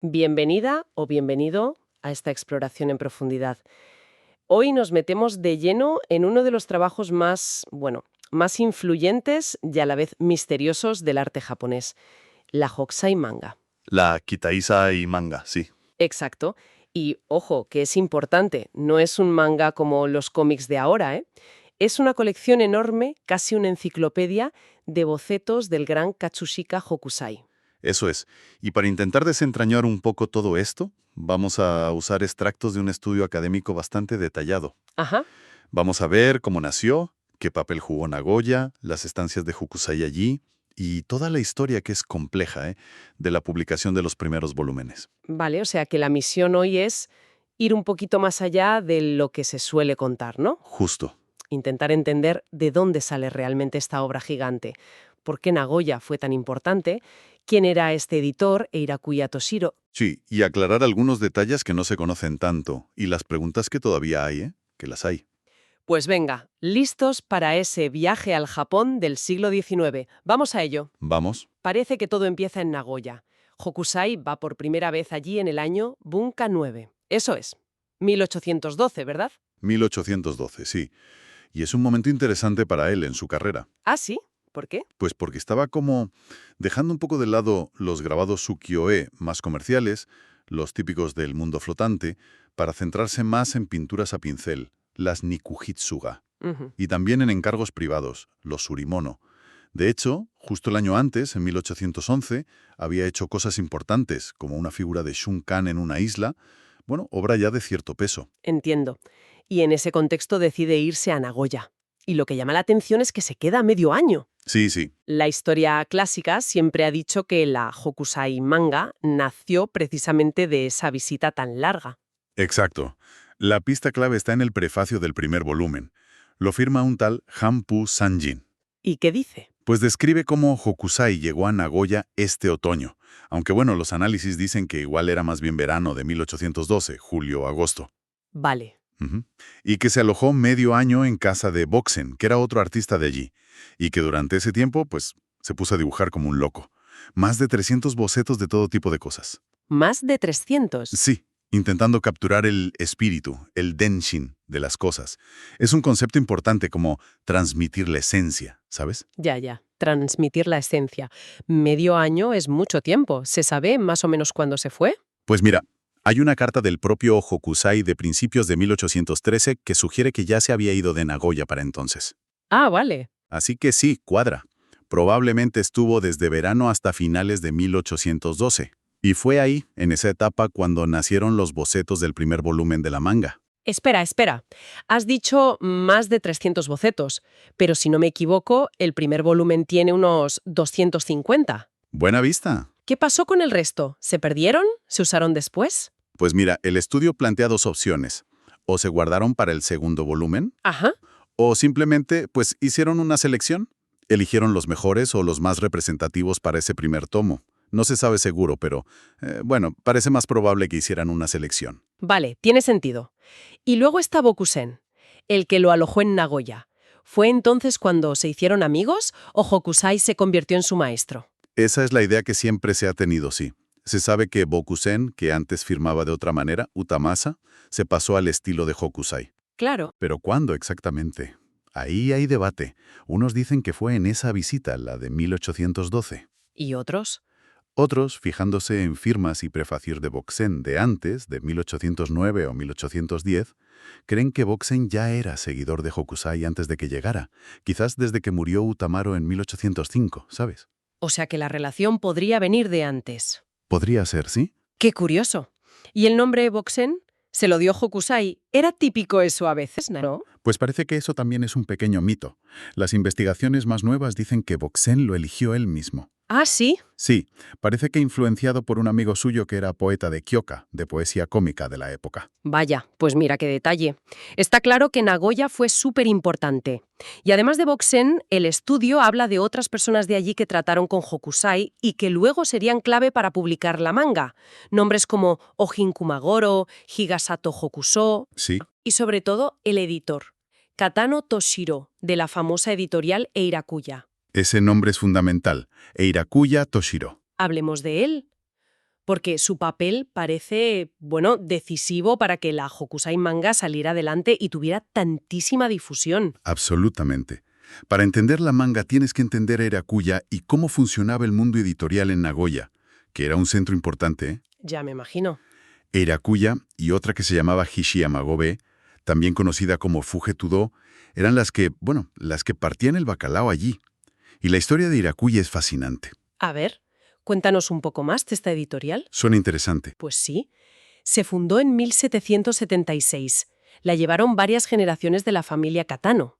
Bienvenida o bienvenido a esta exploración en profundidad. Hoy nos metemos de lleno en uno de los trabajos más, más influyentes y a la vez misteriosos del arte japonés, la Hokusai manga. La Kitaisa y manga, sí. Exacto. Y ojo, que es importante, no es un manga como los cómics de ahora, ¿eh? Es una colección enorme, casi una enciclopedia, de bocetos del gran Katsushika Hokusai. Eso es. Y para intentar desentrañar un poco todo esto, vamos a usar extractos de un estudio académico bastante detallado. Ajá. Vamos a ver cómo nació, qué papel jugó Nagoya, las estancias de Hokusai allí y toda la historia que es compleja, de la publicación de los primeros volúmenes. Vale, o sea que la misión hoy es ir un poquito más allá de lo que se suele contar, ¿no? Justo. Intentar entender de dónde sale realmente esta obra gigante, por qué Nagoya fue tan importante, quién era este editor, Eirakuya Toshiro. Sí, y aclarar algunos detalles que no se conocen tanto y las preguntas que todavía hay, que las hay. Pues venga, listos para ese viaje al Japón del siglo XIX. Vamos a ello. Vamos. Parece que todo empieza en Nagoya. Hokusai va por primera vez allí en el año Bunka 9. Eso es, 1812, ¿verdad? 1812, sí. Y es un momento interesante para él en su carrera. Ah, sí. ¿Por qué? Pues porque estaba como dejando un poco de lado los grabados ukiyo-e más comerciales, los típicos del mundo flotante, para centrarse más en pinturas a pincel, las nikujitsuga, Ujú. y también en encargos privados, los surimono. De hecho, justo el año antes, en 1811, había hecho cosas importantes, como una figura de Shunkan en una isla, obra ya de cierto peso. Entiendo. Y en ese contexto decide irse a Nagoya. Y lo que llama la atención es que se queda medio año. Sí, sí, La historia clásica siempre ha dicho que la Hokusai manga nació precisamente de esa visita tan larga. exacto. La pista clave está en el prefacio del primer volumen. Lo firma un tal Hampu Sanjin. ¿Y qué dice? Pues describe cómo Hokusai llegó a Nagoya este otoño, aunque los análisis dicen que igual era más bien verano de 1812, julio-agosto. Vale. Ujú. Y que se alojó medio año en casa de Boxen, que era otro artista de allí, y que durante ese tiempo, pues, se puso a dibujar como un loco. Más de 300 bocetos de todo tipo de cosas. Más de 300. Sí, intentando capturar el espíritu, el denshin de las cosas. Es un concepto importante como transmitir la esencia, ¿sabes? Ya. Transmitir la esencia. Medio año es mucho tiempo. ¿Se sabe más o menos cuándo se fue? Pues mira, hay una carta del propio Hokusai de principios de 1813 que sugiere que ya se había ido de Nagoya para entonces. Ah, vale. Así que sí, cuadra. Probablemente estuvo desde verano hasta finales de 1812. Y fue ahí, en esa etapa, cuando nacieron los bocetos del primer volumen de la manga. Espera. Has dicho más de 300 bocetos, pero si no me equivoco, el primer volumen tiene unos 250. Buena vista. ¿Qué pasó con el resto? ¿Se perdieron? ¿Se usaron después? Pues mira, el estudio plantea dos opciones. O se guardaron para el segundo volumen, Ajá. o simplemente, pues, hicieron una selección. Eligieron los mejores o los más representativos para ese primer tomo. No se sabe seguro, pero, parece más probable que hicieran una selección. Vale, tiene sentido. Y luego está Bokusen, el que lo alojó en Nagoya. ¿Fue entonces cuando se hicieron amigos o Hokusai se convirtió en su maestro? Esa es la idea que siempre se ha tenido, sí. Se sabe que Bokusen, que antes firmaba de otra manera, Utamasa, se pasó al estilo de Hokusai. Claro. ¿Pero cuándo exactamente? Ahí hay debate. Unos dicen que fue en esa visita, la de 1812. ¿Y otros? Otros, fijándose en firmas y prefacios de Boxen de antes, de 1809 o 1810, creen que Boxen ya era seguidor de Hokusai antes de que llegara, quizás desde que murió Utamaro en 1805, ¿sabes? O sea que la relación podría venir de antes. Podría ser, ¿sí? ¡Qué curioso! ¿Y el nombre Bokusen? ¿Se lo dio Hokusai? Era típico eso a veces, ¿no? Pues parece que eso también es un pequeño mito. Las investigaciones más nuevas dicen que Boxen lo eligió él mismo. Ah, sí. Sí, parece que influenciado por un amigo suyo que era poeta de Kyoka, de poesía cómica de la época. Vaya, pues mira qué detalle. Está claro que Nagoya fue súper importante. Y además de Boxen, el estudio habla de otras personas de allí que trataron con Hokusai y que luego serían clave para publicar la manga. Nombres como Ojin Kumagoro, Higasato Hokuso Sí, y sobre todo el editor, Katano Toshiro, de la famosa editorial Eirakuya. ese nombre es fundamental, Eirakuya Toshiro. Hablemos de él. porque su papel parece, bueno, decisivo para que la Hokusai manga saliera adelante y tuviera tantísima difusión. Absolutamente. Para entender la manga tienes que entender a Hirakuya y cómo funcionaba el mundo editorial en Nagoya, que era un centro importante, ¿eh? Ya me imagino. Hirakuya y otra que se llamaba Hishiyamagobe, también conocida como Fugetudo, eran las que partían el bacalao allí. Y la historia de Hirakuya es fascinante. A ver, cuéntanos un poco más de esta editorial. Suena interesante. Pues sí. Se fundó en 1776. La llevaron varias generaciones de la familia Katano.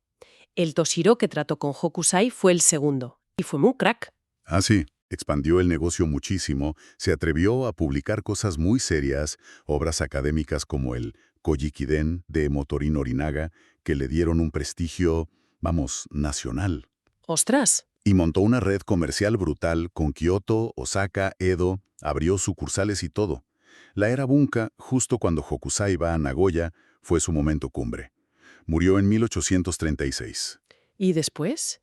El Toshiro que trató con Hokusai fue el segundo. Y fue muy crack. Ah, sí. Expandió el negocio muchísimo, se atrevió a publicar cosas muy serias, obras académicas como el Kojiki-den de Motorin Norinaga, que le dieron un prestigio, nacional. ¡Ostras! Y montó una red comercial brutal con Kioto, Osaka, Edo, abrió sucursales y todo. La era Bunka, justo cuando Hokusai va a Nagoya, fue su momento cumbre. Murió en 1836. ¿Y después?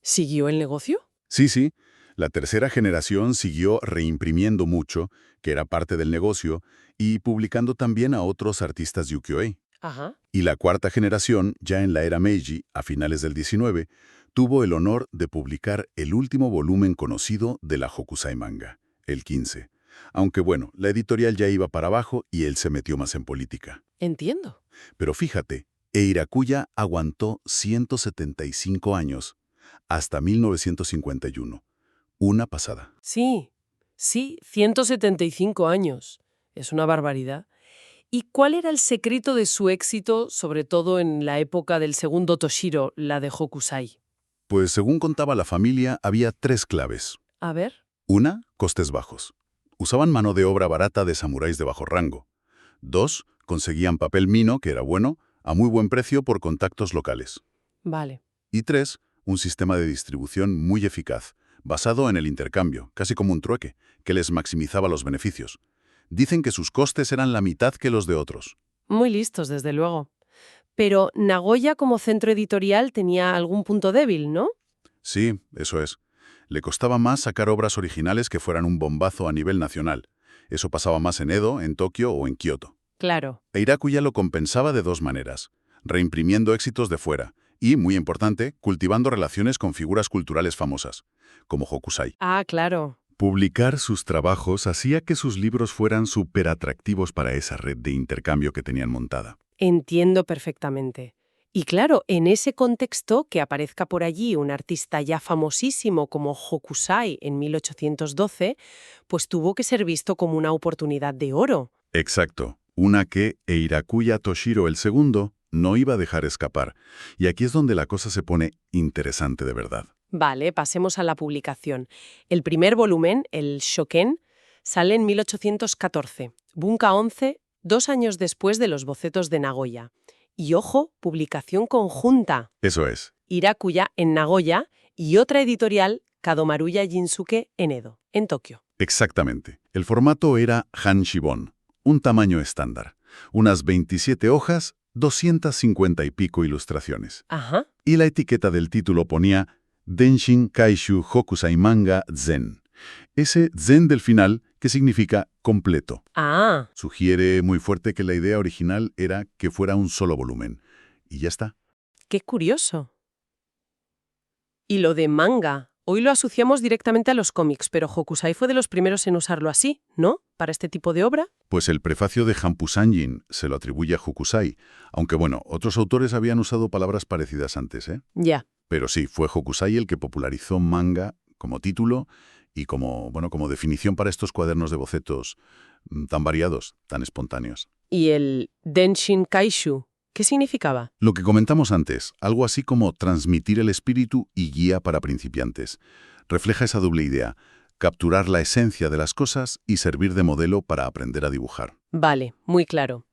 ¿Siguió el negocio? Sí. La tercera generación siguió reimprimiendo mucho, que era parte del negocio, y publicando también a otros artistas de ukiyo-e. Ajá. Y la cuarta generación, ya en la era Meiji, a finales del 19, tuvo el honor de publicar el último volumen conocido de la Hokusai manga, el 15. Aunque bueno, la editorial ya iba para abajo y él se metió más en política. Entiendo. Pero fíjate, Hirakuya aguantó 175 años, hasta 1951. Una pasada. Sí, 175 años. Es una barbaridad. ¿Y cuál era el secreto de su éxito, sobre todo en la época del segundo Toshiro, la de Hokusai? Pues según contaba la familia, había 3 claves. A ver. Una, costes bajos. Usaban mano de obra barata de samuráis de bajo rango. 2, conseguían papel mino, que era bueno, a muy buen precio por contactos locales. Vale. Y 3, un sistema de distribución muy eficaz, basado en el intercambio, casi como un trueque, que les maximizaba los beneficios. Dicen que sus costes eran la mitad que los de otros. Muy listos, desde luego. Pero Nagoya como centro editorial tenía algún punto débil, ¿no? Sí, eso es. Le costaba más sacar obras originales que fueran un bombazo a nivel nacional. Eso pasaba más en Edo, en Tokio o en Kioto. Claro. Hirakuya lo compensaba de 2 maneras: reimprimiendo éxitos de fuera y, muy importante, cultivando relaciones con figuras culturales famosas, como Hokusai. Ah, claro. Publicar sus trabajos hacía que sus libros fueran súper atractivos para esa red de intercambio que tenían montada. Entiendo perfectamente. Y claro, en ese contexto, que aparezca por allí un artista ya famosísimo como Hokusai en 1812, pues tuvo que ser visto como una oportunidad de oro. Exacto. Una que Hirakuya Toshiro II no iba a dejar escapar. Y aquí es donde la cosa se pone interesante de verdad. Vale, pasemos a la publicación. El primer volumen, el Shoken, sale en 1814, Bunka 11, 2 años después de los bocetos de Nagoya. Y ojo, publicación conjunta. Eso es. Hirakuya en Nagoya y otra editorial, Kadomaruya Jinsuke en Edo, en Tokio. Exactamente. El formato era Hanshibon, un tamaño estándar. Unas 27 hojas, 250 y pico ilustraciones. Ajá. Y la etiqueta del título ponía Denshin Kaishu Hokusai Manga Zen. Ese Zen del final, que significa completo. Ah, Sugiere muy fuerte que la idea original era que fuera un solo volumen. Y ya está. qué curioso. Y lo de manga. Hoy lo asociamos directamente a los cómics, pero Hokusai fue de los primeros en usarlo así, ¿no? Para este tipo de obra. Pues el prefacio de Hampusanjin se lo atribuye a Hokusai, aunque bueno, otros autores habían usado palabras parecidas antes, ¿eh? Ya. Pero sí, fue Hokusai el que popularizó manga como título y como definición para estos cuadernos de bocetos tan variados, tan espontáneos. ¿Y el Denshin Kaishu? ¿Qué significaba? Lo que comentamos antes, algo así como transmitir el espíritu y guía para principiantes. Refleja esa doble idea, capturar la esencia de las cosas y servir de modelo para aprender a dibujar. Vale, muy claro.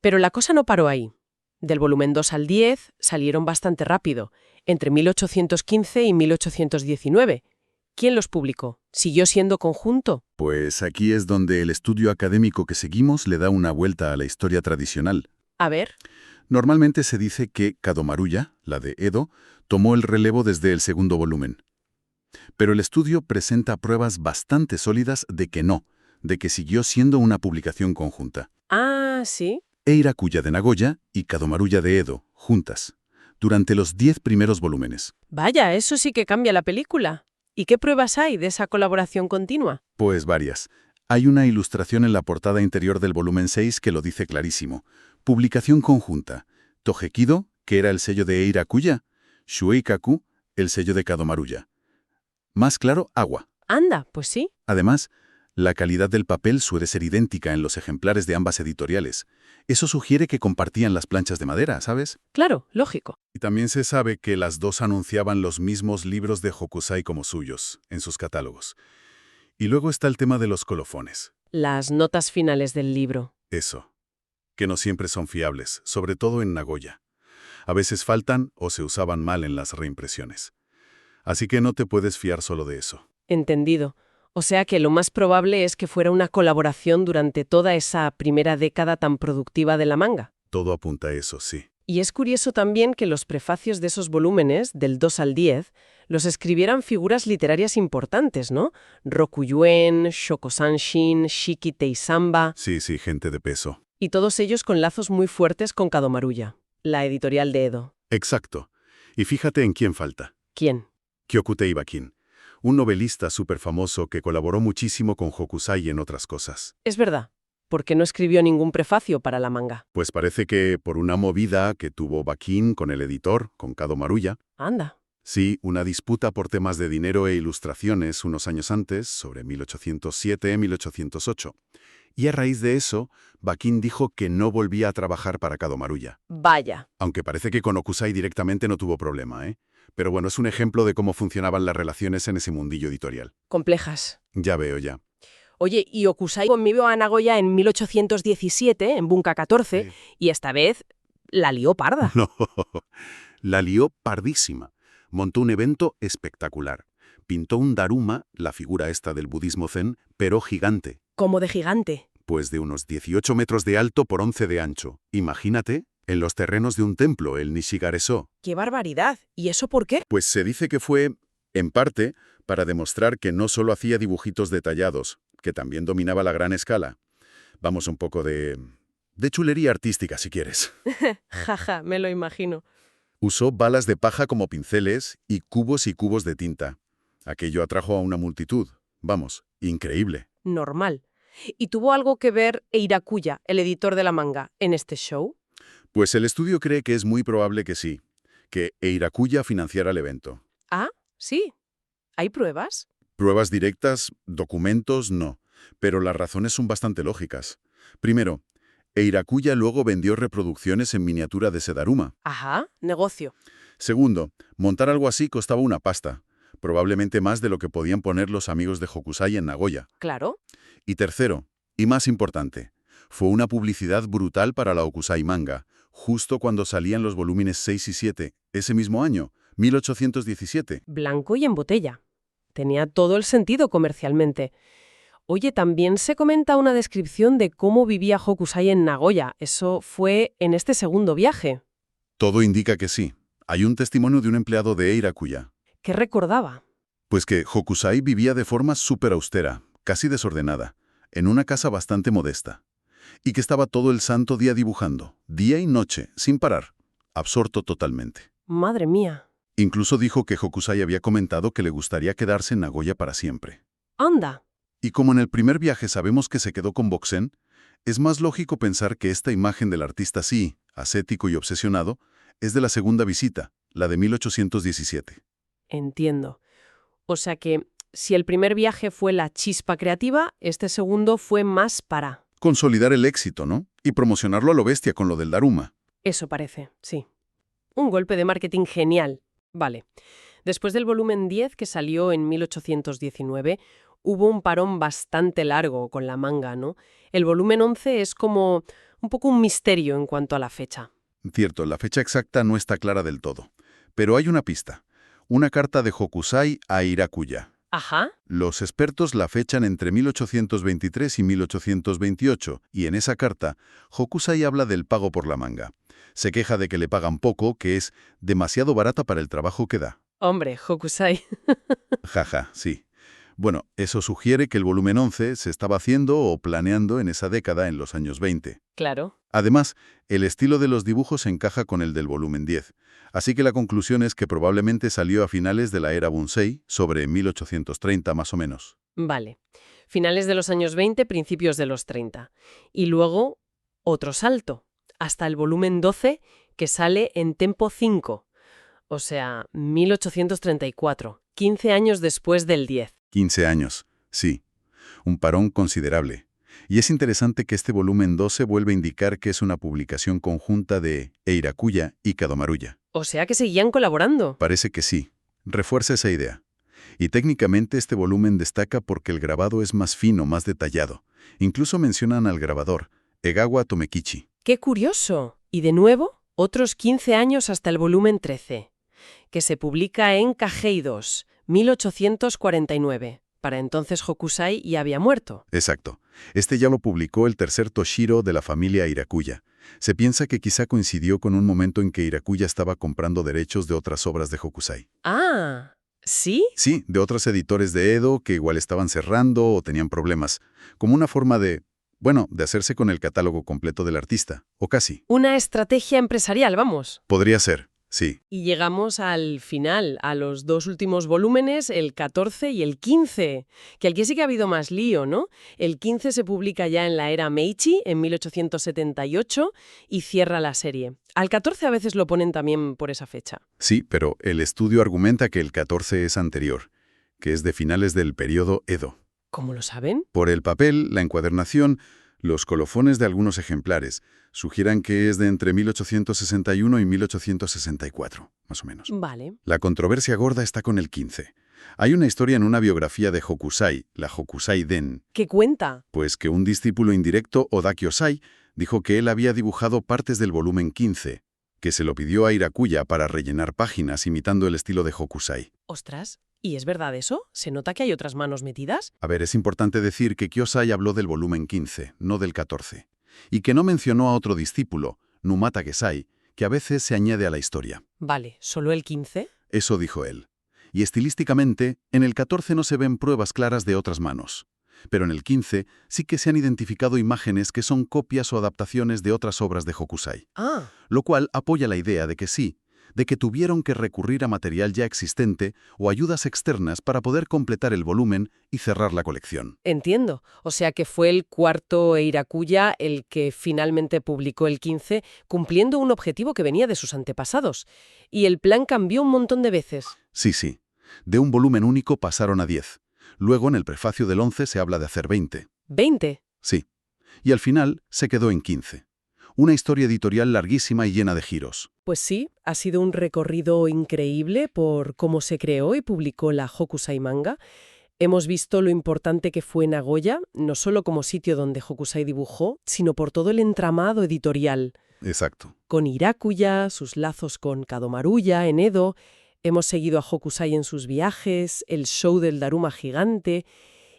Pero la cosa no paró ahí. Del volumen 2 al 10 salieron bastante rápido, entre 1815 y 1819. ¿Quién los publicó? ¿Siguió siendo conjunto? Pues aquí es donde el estudio académico que seguimos le da una vuelta a la historia tradicional. A ver. Normalmente se dice que Kadomaruya, la de Edo, tomó el relevo desde el segundo volumen. Pero el estudio presenta pruebas bastante sólidas de que no, de que siguió siendo una publicación conjunta. Ah, sí. Eirakuya de Nagoya y Kadomaruya de Edo, juntas, durante los 10 primeros volúmenes. Vaya, eso sí que cambia la película. ¿Y qué pruebas hay de esa colaboración continua? Pues varias. Hay una ilustración en la portada interior del volumen 6 que lo dice clarísimo. Publicación conjunta. Togekido, que era el sello de Eirakuya, Shueikaku, el sello de Kadomaruya. Más claro, agua. Anda, pues sí. Además, la calidad del papel suele ser idéntica en los ejemplares de ambas editoriales. Eso sugiere que compartían las planchas de madera, ¿sabes? Claro, lógico. Y también se sabe que las dos anunciaban los mismos libros de Hokusai como suyos, en sus catálogos. Y luego está el tema de los colofones. Las notas finales del libro. Eso, que no siempre son fiables, sobre todo en Nagoya. A veces faltan o se usaban mal en las reimpresiones. Así que no te puedes fiar solo de eso. Entendido. O sea que lo más probable es que fuera una colaboración durante toda esa primera década tan productiva de la manga. Todo apunta a eso, sí. Y es curioso también que los prefacios de esos volúmenes, del 2 al 10, los escribieran figuras literarias importantes, ¿no? Rokuyuen, Shoko-sanshin, Shiki Teisamba, Sí, gente de peso. y todos ellos con lazos muy fuertes con Kadomaruya, la editorial de Edo. Exacto. Y fíjate en quién falta. ¿Quién? Kyokutei Bakin, un novelista súper famoso que colaboró muchísimo con Hokusai en otras cosas. Es verdad, porque no escribió ningún prefacio para la manga. Pues parece que por una movida que tuvo Bakin con el editor, con Kadomaruya, Anda. sí, una disputa por temas de dinero e ilustraciones unos años antes, sobre 1807-1808. Y a raíz de eso, Bakin dijo que no volvía a trabajar para Kadomaruya. Vaya. Aunque parece que con Hokusai directamente no tuvo problema, ¿eh? Pero bueno, es un ejemplo de cómo funcionaban las relaciones en ese mundillo editorial. Complejas. Ya veo, ya. Oye, y Hokusai convivió a Nagoya en 1817, en Bunka 14, Sí. y esta vez la lió parda. No, la lió pardísima. Montó un evento espectacular. Pintó un daruma, la figura esta del budismo zen, pero gigante. Como de gigante. Pues de unos 18 metros de alto por 11 de ancho. Imagínate, en los terrenos de un templo, el Nishigareso. ¡Qué barbaridad! ¿Y eso por qué? Pues se dice que fue, en parte, para demostrar que no solo hacía dibujitos detallados, que también dominaba la gran escala. Vamos, un poco de chulería artística, si quieres. Jaja, me lo imagino. Usó balas de paja como pinceles y cubos de tinta. Aquello atrajo a una multitud. Vamos, increíble. Normal. ¿Y tuvo algo que ver Eirakuya, el editor de la manga, en este show? Pues el estudio cree que es muy probable que sí, que Eirakuya financiara el evento. Ah, sí. ¿Hay pruebas? Pruebas directas, documentos, no. Pero las razones son bastante lógicas. Primero, Eirakuya luego vendió reproducciones en miniatura de ese daruma. Ajá, negocio. Segundo, montar algo así costaba una pasta, probablemente más de lo que podían poner los amigos de Hokusai en Nagoya. Claro. Y tercero, y más importante, fue una publicidad brutal para la Hokusai manga, justo cuando salían los volúmenes 6 y 7, ese mismo año, 1817. Blanco y en botella. Tenía todo el sentido comercialmente. Oye, también se comenta una descripción de cómo vivía Hokusai en Nagoya. Eso fue en este segundo viaje. Todo indica que sí. Hay un testimonio de un empleado de Eirakuya. ¿Qué recordaba? Pues que Hokusai vivía de forma súper austera, casi desordenada, en una casa bastante modesta. Y que estaba todo el santo día dibujando, día y noche, sin parar, absorto totalmente. Madre mía. Incluso dijo que Hokusai había comentado que le gustaría quedarse en Nagoya para siempre. ¡Anda! Y como en el primer viaje sabemos que se quedó con Boxen, es más lógico pensar que esta imagen del artista así, ascético y obsesionado, es de la segunda visita, la de 1817. Entiendo. O sea que, si el primer viaje fue la chispa creativa, este segundo fue más para... Consolidar el éxito, ¿no? Y promocionarlo a lo bestia con lo del daruma. Eso parece, sí. Un golpe de marketing genial. Vale. Después del volumen 10, que salió en 1819, hubo un parón bastante largo con la manga, ¿no? El volumen 11 es como un poco un misterio en cuanto a la fecha. Cierto, la fecha exacta no está clara del todo. Pero hay una pista. Una carta de Hokusai a Eirakuya. Ajá. Los expertos la fechan entre 1823 y 1828, y en esa carta, Hokusai habla del pago por la manga. Se queja de que le pagan poco, que es demasiado barata para el trabajo que da. Hombre, Hokusai. Jaja, sí. Bueno, eso sugiere que el volumen 11 se estaba haciendo o planeando en esa década, en los años 20. Claro. Además, el estilo de los dibujos encaja con el del volumen 10, así que la conclusión es que probablemente salió a finales de la era Bunsei, sobre 1830 más o menos. Vale. Finales de los años 20, principios de los 30. Y luego, otro salto, hasta el volumen 12, que sale en Tempo 5. O sea, 1834, 15 años después del 10. 15 años, sí. Un parón considerable. Y es interesante que este volumen 12 vuelve a indicar que es una publicación conjunta de Eirakuya y Kadomaruya. O sea que seguían colaborando. Parece que sí. Refuerza esa idea. Y técnicamente este volumen destaca porque el grabado es más fino, más detallado. Incluso mencionan al grabador, Egawa Tomekichi. ¡Qué curioso! Y de nuevo, otros 15 años hasta el volumen 13, que se publica en Kagei 2, 1849. Para entonces Hokusai ya había muerto. Exacto. Este ya lo publicó el tercer Toshiro de la familia Irakuya. Se piensa que quizá coincidió con un momento en que Irakuya estaba comprando derechos de otras obras de Hokusai. Ah, ¿sí? Sí, de otros editores de Edo que igual estaban cerrando o tenían problemas. Como una forma de, de hacerse con el catálogo completo del artista. O casi. Una estrategia empresarial, vamos. Podría ser, sí. Y llegamos al final, a los dos últimos volúmenes, el 14 y el 15, que aquí sí que ha habido más lío, ¿no? El 15 se publica ya en la era Meiji, en 1878, y cierra la serie. Al 14 a veces lo ponen también por esa fecha. Sí, pero el estudio argumenta que el 14 es anterior, que es de finales del periodo Edo. ¿Cómo lo saben? Por el papel, la encuadernación, los colofones de algunos ejemplares sugieran que es de entre 1861 y 1864, más o menos. Vale. La controversia gorda está con el 15. Hay una historia en una biografía de Hokusai, la Hokusai Den, ¿Qué cuenta? pues que un discípulo indirecto, Oda Kyosai, dijo que él había dibujado partes del volumen 15, que se lo pidió a Irakuya para rellenar páginas imitando el estilo de Hokusai. Ostras, ¿y es verdad eso? ¿Se nota que hay otras manos metidas? A ver, es importante decir que Kyosai habló del volumen 15, no del 14, y que no mencionó a otro discípulo, Numata Gesai, que a veces se añade a la historia. Vale, ¿solo el 15? Eso dijo él. Y estilísticamente, en el 14 no se ven pruebas claras de otras manos. Pero en el 15 sí que se han identificado imágenes que son copias o adaptaciones de otras obras de Hokusai. Ah, Lo cual apoya la idea de que sí, de que tuvieron que recurrir a material ya existente o ayudas externas para poder completar el volumen y cerrar la colección. entiendo. O sea que fue el cuarto Eirakuya el que finalmente publicó el 15, cumpliendo un objetivo que venía de sus antepasados. Y el plan cambió un montón de veces. Sí, sí. De un volumen único pasaron a 10. Luego, en el prefacio del 11 se habla de hacer 20. ¿20? Sí. Y al final se quedó en 15. Una historia editorial larguísima y llena de giros. Pues sí, ha sido un recorrido increíble por cómo se creó y publicó la Hokusai Manga. Hemos visto lo importante que fue Nagoya, no solo como sitio donde Hokusai dibujó, sino por todo el entramado editorial. Exacto. Con Irakuya, sus lazos con Kadomaruya en Edo, hemos seguido a Hokusai en sus viajes, el show del Daruma gigante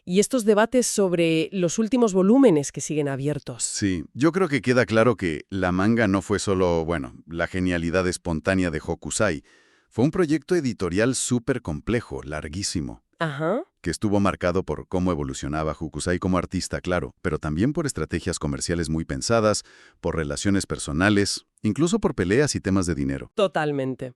y estos debates sobre los últimos volúmenes que siguen abiertos. Sí, yo creo que queda claro que la manga no fue solo, la genialidad espontánea de Hokusai. Fue un proyecto editorial súper complejo, larguísimo, Ajá. que estuvo marcado por cómo evolucionaba Hokusai como artista, claro, pero también por estrategias comerciales muy pensadas, por relaciones personales, incluso por peleas y temas de dinero. Totalmente.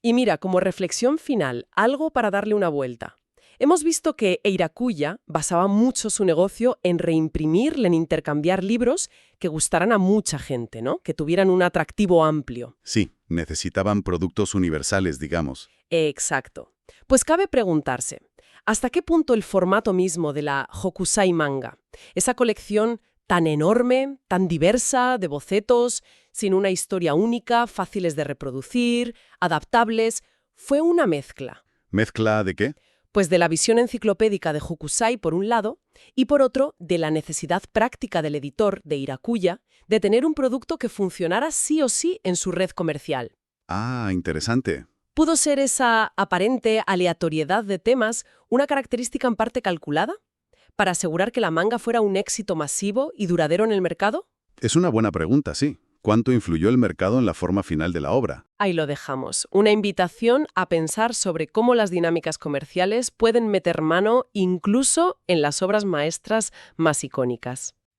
Y mira, como reflexión final, algo para darle una vuelta. Hemos visto que Eirakuya basaba mucho su negocio en reimprimir, en intercambiar libros que gustaran a mucha gente, ¿no? Que tuvieran un atractivo amplio. Sí, necesitaban productos universales, digamos. Exacto. Pues cabe preguntarse, ¿hasta qué punto el formato mismo de la Hokusai Manga, esa colección tan enorme, tan diversa, de bocetos, sin una historia única, fáciles de reproducir, adaptables, fue una mezcla? ¿Mezcla de qué? Pues de la visión enciclopédica de Hokusai por un lado y por otro de la necesidad práctica del editor, de Irakuya, de tener un producto que funcionara sí o sí en su red comercial. Ah, interesante. ¿Pudo ser esa aparente aleatoriedad de temas una característica en parte calculada para asegurar que la manga fuera un éxito masivo y duradero en el mercado? Es una buena pregunta, sí. cuánto influyó el mercado en la forma final de la obra. Ahí lo dejamos. Una invitación a pensar sobre cómo las dinámicas comerciales pueden meter mano incluso en las obras maestras más icónicas.